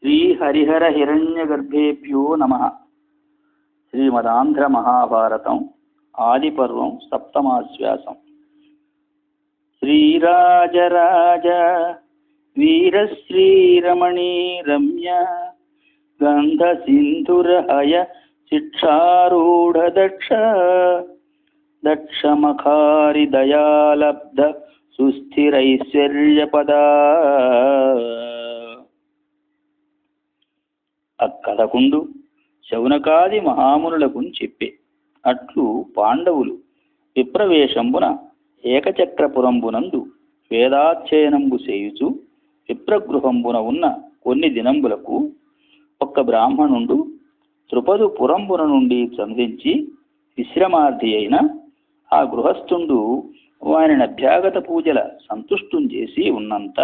శ్రీహరిహరహిరణ్యగర్భేభ్యో నమః. శ్రీమదాంధ్ర మహాభారతం ఆదిపర్వం సప్తమాశ్వాసం. శ్రీరాజరాజ వీరశ్రీరమణీ రమ్య గంధసింధురహయ శిక్షారూఢ దక్షమఖారి దయాలబ్ధ సుస్థిరైశ్వర్యపదా. అక్కడకుండు శౌనకాది మహామునులకు చెప్పే అట్లు పాండవులు విప్రవేశంబున ఏకచక్రపురంబునందు వేదాధ్యయనంబు చేయుచు విప్రగృహంబున ఉన్న కొన్ని దినంబులకు ఒక్క బ్రాహ్మణుండు త్రుపదు పురంబున నుండి చందించి విశ్రమార్థి అయిన ఆ గృహస్థుండు వారిని అభ్యాగత పూజల సంతుష్టం చేసి ఉన్నంత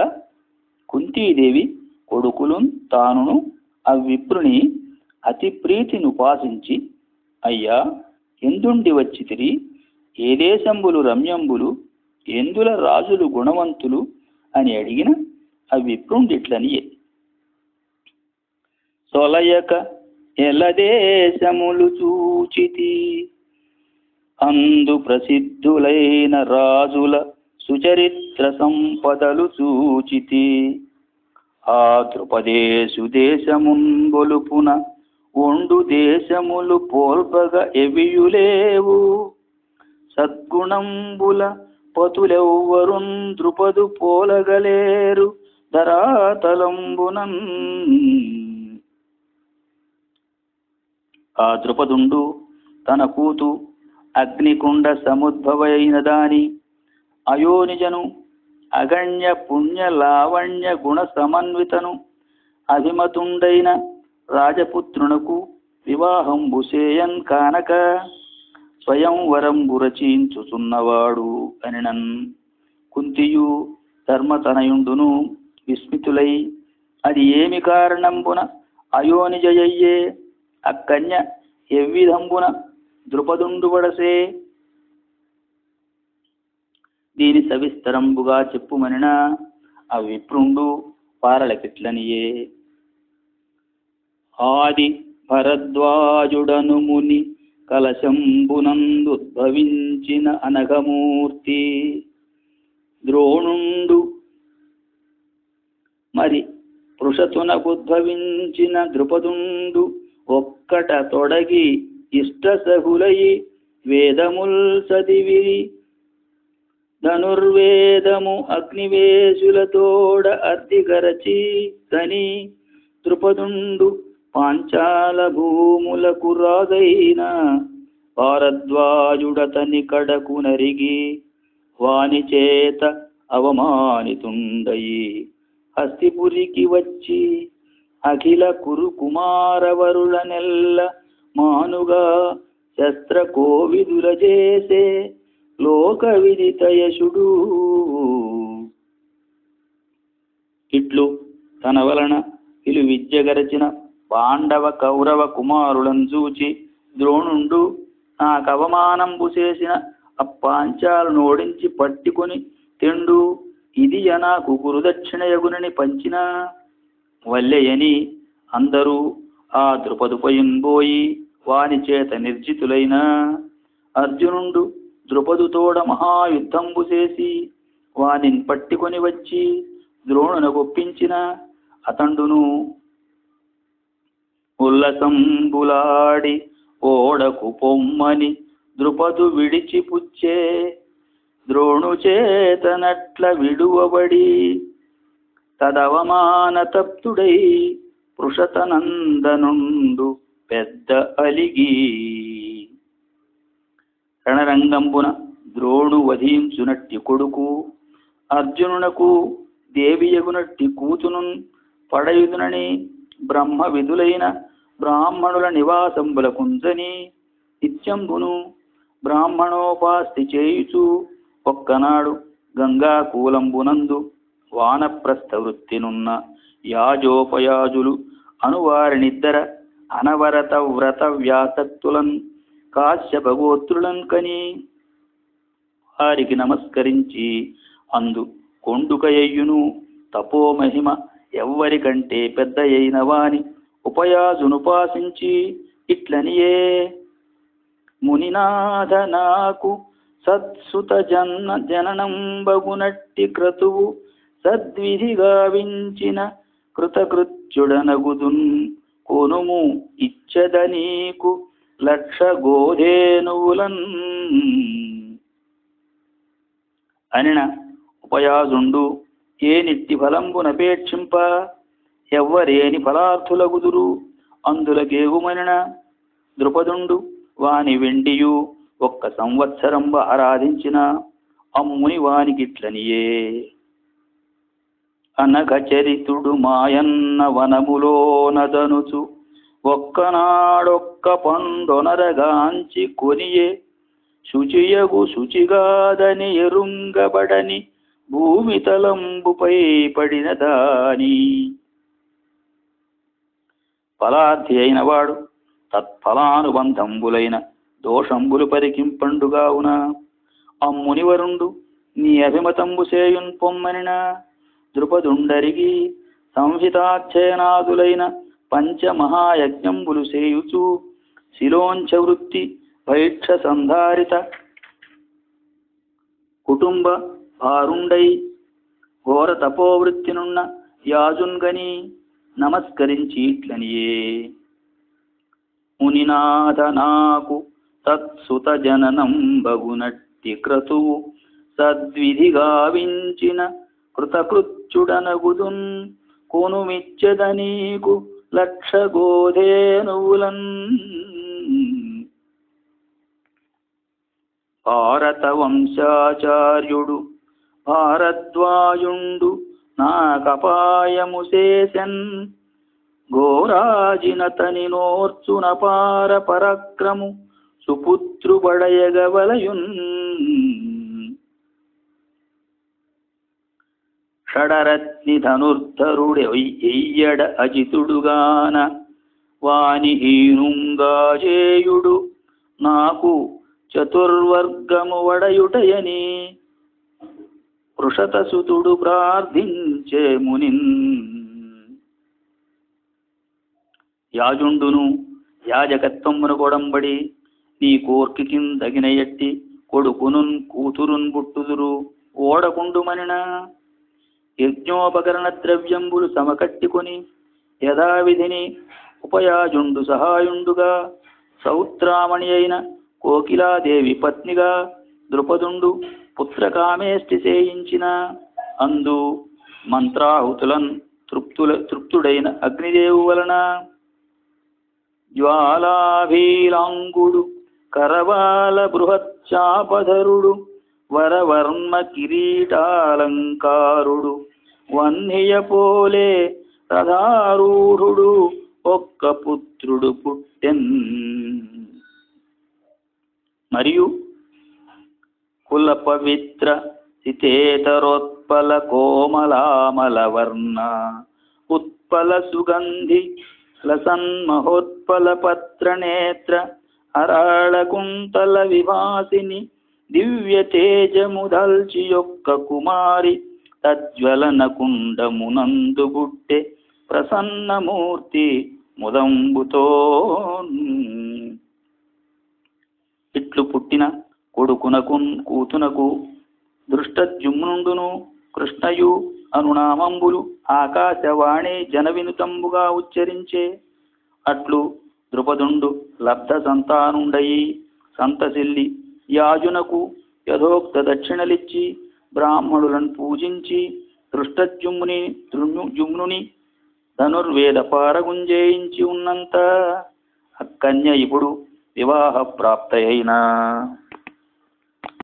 కుంతీదేవి కొడుకులు తానును అవిప్రుని అతి ప్రీతిని ఉపాసించి, అయ్యా ఎందుండి వచ్చితిరి, ఏ దేశంబులు రమ్యంబులు, ఎందుల రాజులు గుణవంతులు అని అడిగిన అవిప్రుండిట్లనియే. సొలయక ఎలదేశములు చూచితి, అందు ప్రసిద్ధులైన రాజుల సుచరిత్ర సంపదలు చూచితి. ఆ ద్రుపదేశు దేశమున్ బొలుపున ఒండు దేశములు పోల్పగ ఎవియులేవు. సద్గుణంబుల పతులెవ్వరున్ ద్రుపదు పోలగలేరు ధరాతలంబునన్. ఆ ద్రుపదుండు తన కూతు అగ్నికుండ సముద్భవైన దాని అయోనిజను అగణ్య పుణ్య లావణ్య గుణ సమన్వితను అభిమతుండైన రాజపుత్రునకు వివాహంబు సేయన్ కానక స్వయంవరంబు రచించుచున్నవాడు అనినన్. కుంతియు ధర్మతనయుండును విస్మితులై అది ఏమి కారణంబున అయోనిజయ్యే అక్కన్య ఎవ్విధంబున ద్రుపదుండు వడసే, దీని సవిస్తరంబుగా చెప్పుమనిన ఆ విప్రుండు పారలకిట్లనియే. ఆది భరద్వాజుడను ముని కలశంబునందుద్భవించిన అనఘమూర్తి ద్రోణుండు మరి పృషతునకుద్భవించిన ద్రుపదుండు ఒక్కట తొడగి ఇష్టసహులై వేదముల్ చదివిరి. ధనుర్వేదము అగ్నివేశులతోడ అర్ధిగరచి తని ద్రుపదుండు పాంచాల భూములకు రాజైన భారద్వాజుడతని కడకు నరిగి వాని చేత అవమానితుండయి హస్తిపురికి వచ్చి అఖిల కురు కుమారవరుల నెల్ల మానుగా శస్త్ర కోవిదుల చేసే లోక విదిత యశుడు. ఇట్లు తన వలన ఇలు విద్యగరచిన పాండవ కౌరవ కుమారులను చూచి ద్రోణుండు నాకవమానంబు చేసిన అప్పాంచాలను ఓడించి పట్టుకొని తెండు ఇది నాకు గురుదక్షిణయగునని పంచిన వల్లెయని అందరూ ఆ ద్రుపదుపయుంబోయి వాని చేత నిర్జితులైన అర్జునుండు ద్రుపదుతోడ మహాయుద్ధంబు చేసి వానిని పట్టుకొని వచ్చి ద్రోణున గొప్పించిన అతండును ఉల్లసంబులాడి ఓడకు పొమ్మని ద్రుపదు విడిచిపుచ్చే. ద్రోణు చేతనట్ల విడువబడి తదవమాన తప్తుడై పృషతనందనుండు పెద్ద అలిగి. రణరంగంబున ద్రోణు వధించునట్టి కొడుకు అర్జునునకు దేవియగునట్టి కూతును పడయుదునని బ్రహ్మ విధులైన బ్రాహ్మణుల నివాసంబుల కుంజని నిత్యంబును బ్రాహ్మణోపాస్తి చేయుచు ఒక్కనాడు గంగా కూలంబునందు వానప్రస్థ వృత్తినున్న యాజోపయాజులు అనువారినిద్దర అనవరత వ్రత వ్యాసక్తులన్ కాశ్యపగోత్రులన్ కని వారికి నమస్కరించి అందు కొండుకయ్యును తపోమహిమ ఎవ్వరికంటే పెద్ద అయిన వాని ఉపయాజునుపాసించి ఇట్లనియే, మునినాథ నాకు సత్సుత జననంబగునట్టి క్రతువు సద్విధిగా వించిన కృతకృత్యుడనగుదున్, కొనుము ఇచ్చద నీకు 1,00,000 గోధేనువులన్. అనిన ఉపయాజుండు ఏ నిట్టి ఫలంబునపేక్షింప ఎవ్వరేని ఫలార్థులగుదురు అందులకేగుమనిన ద్రుపదుండు వాని వెండియు 1 సంవత్సరంబ ఆరాధించిన అమ్ముని వానికిట్లనియే, అనఘచరితుడు మాయన్న వనములోనదనుచు ఒక్కనాడొక్క పండొనరగాంచి కొనియే, శుచియగు శుచిగాదని ఎరుంగబడని భూమి తలంబుపై పడిన దాని. ఫలార్థి అయినవాడు తత్ఫలానుబంధంబులైన దోషంబులు పరికింపండుగావున అమ్మునివరుండు నీ అభిమతంబు సేయున్ పొమ్మనిన ద్రుపదుండరిగి సంహితాధ్యయనాదులైన పంచమహాయజ్ఞంబులు సేయుచు శిలోంచ వృత్తి భైక్ష సంధారిత కుటుంబ భారుండై ఘోర తపోవృత్తినున్న యాజున్గని నమస్కరించి ఇట్లనియే, మునినాథ నాకు తత్సుత జననం బగునట్టి క్రతువు సద్విధిగా వించిన కృతకృత్యుడనగుదున్, కొనుమిచ్చద నీకు 1,00,000 గోధేనువులన్. భారత వంశాచార్యుడు భారద్వాజుండు నాకపాయము చేసెన్, ఘోరాజినతని నోర్చునపార పరక్రము సుపుత్రుబడయగవలయున్. షడరత్ని ధనుర్ధరుడెయ్యడ అజితుడుగాన వాని హీనుంగాజేయుడు నాకు చతుర్వర్గము వడయుటయని వృషతసుతుడు ప్రార్థించే మునిన్. యాజుండును యాజకత్వమును కొడంబడి నీ కోర్కి కిందగిన ఎట్టి కొడుకునున్ కూతురున్ బుట్టుదురు ఓడకుండుమనిన యజ్ఞోపకరణ ద్రవ్యంబులు సమకట్టికొని యథావిధిని ఉపయాజుండు సహాయుండుగా సౌత్రామణి అయిన కోకిలాదేవి పత్నిగా ద్రుపదుండు పుత్రకామేష్టి చేయించిన అందు మంత్రాహుతులన్ తృప్తుడైన అగ్నిదేవు వలన జ్వాలాభీలాంగుడు కరవాల బృహచ్చాపధరుడు వరవర్మ కిరీటాలంకారుడు వన్నియపోలే రథారూఢుడు 1 పుత్రుడు పుట్టెన్. మరియు కుల పవిత్ర సితేతరోత్పల కోమలామల వర్ణ ఉత్పల సుగంధి లసన్మహోత్పల పత్రనేత్ర అరాళకుంతల విభాసిని దివ్య తేజముదల్చి 1 కుమారి తజ్వలన కుండమునందు బుట్టె ప్రసన్నమూర్తి ముదంబుతో. ఇట్లు పుట్టిన కొడుకునకు కూతునకు దృష్టద్యుమ్నుండును కృష్ణయు అనునామంబులు ఆకాశవాణి జనవినుతంబుగా ఉచ్చరించే. అట్లు ద్రుపదుండు లబ్ధ సంతానుండయి సంతసిల్లి యాజునకు యథోక్త దక్షిణలిచ్చి బ్రాహ్మణులను పూజించి దృష్టజుమ్నుని ధనుర్వేద పారగుంజేయించి ఉన్నంత అక్కన్య ఇప్పుడు వివాహ ప్రాప్త అయినా